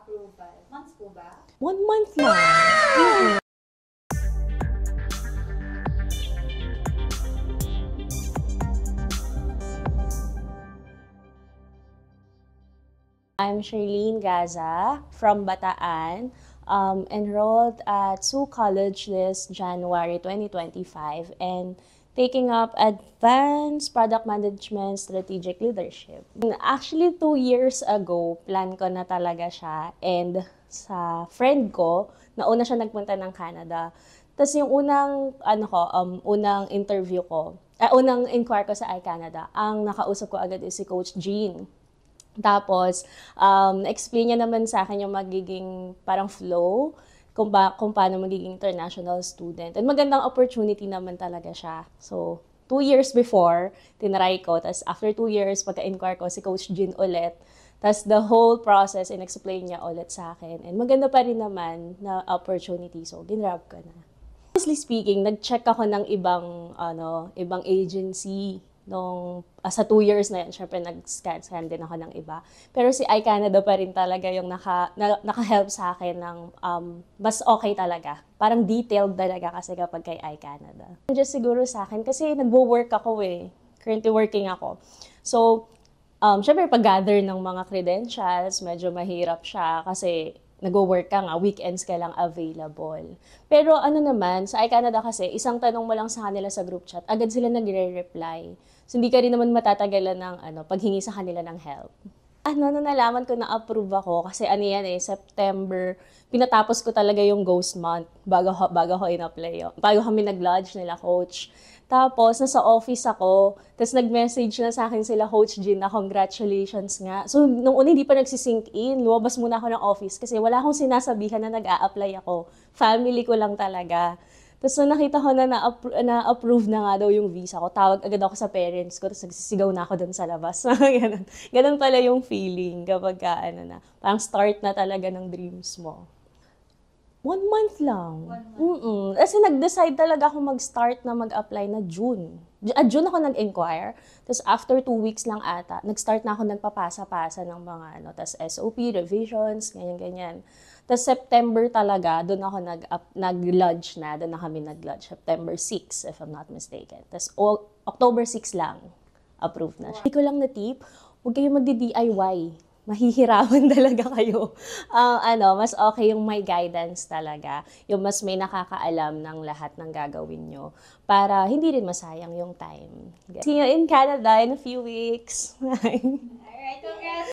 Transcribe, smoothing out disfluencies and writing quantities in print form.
approval? Months po ba? 1 month lang. I'm Shirlene Gaza from Bataan, enrolled at SU College this January 2025 and taking up Advanced Product Management Strategic Leadership. Actually, 2 years ago, plan ko na talaga siya and sa friend ko, nauna siya nagpunta ng Canada. Tapos yung unang interview ko, unang inquire ko sa iCanada, ang nakausap ko agad is si Coach Jean. Tapos, na-explain niya naman sa akin yung magiging parang flow, kung paano magiging international student. And magandang opportunity naman talaga siya. So, 2 years before, tinry ko. Tapos, after 2 years, pagka-inquire ko si Coach Jean ulit. Tapos, the whole process, in-explain niya ulit sa akin. And maganda pa rin naman na opportunity. So, ginrab ko na. Honestly speaking, nag-check ako ng ibang agency sa 2 years na yun. Syempre, nag-scan din ako ng iba. Pero si iCanada pa rin talaga yung naka-help sa akin ng mas okay talaga. Parang detailed talaga kasi kapag kay iCanada. Just siguro sa akin, kasi nagwo-work ako Currently working ako. So, syempre, pag-gather ng mga credentials, medyo mahirap siya kasi nagwo-work ka nga, weekends ka lang available. Pero naman, sa iCanada kasi, isang tanong mo lang sa kanila sa group chat, agad sila nagre-reply. So, hindi ka rin naman matatagalan ng paghingi sa kanila ng help. Nalaman ko na approve ako kasi September, pinatapos ko talaga yung ghost month bago ko in-apply. Bago kami nag-lodge nila, coach. Tapos, nasa office ako, tapos nag-message na sa akin sila, Coach Jean, na congratulations nga. So, nung una, hindi pa nagsisink in. Lumabas muna ako ng office kasi wala akong sinasabihan na nag-a-apply ako. Family ko lang talaga. Tapos, nung nakita ko na na-approve na nga daw yung visa ko, tawag agad ako sa parents ko, tapos nagsisigaw na ako doon sa labas. Ganun pala yung feeling kapag parang start na talaga ng dreams mo. 1 month lang. 1 month? Kasi nag-decide talaga ako mag-start na mag-apply na June. June ako nag-inquire. Tapos after 2 weeks lang ata, nag-start na ako nagpapasa-pasa ng mga tapos SOP, revisions, ganyan-ganyan. Tapos September talaga, doon ako nag-lodge na. Doon na kami nag-lodge. September 6, if I'm not mistaken. Tapos October 6 lang, approved na siya. Hindi ko lang na-tip, huwag kayo magdi-DIY. Mahihirapan talaga kayo. Mas okay yung may guidance talaga. Yung mas may nakakaalam ng lahat ng gagawin nyo para hindi rin masayang yung time. See you in Canada in a few weeks. Alright, congrats!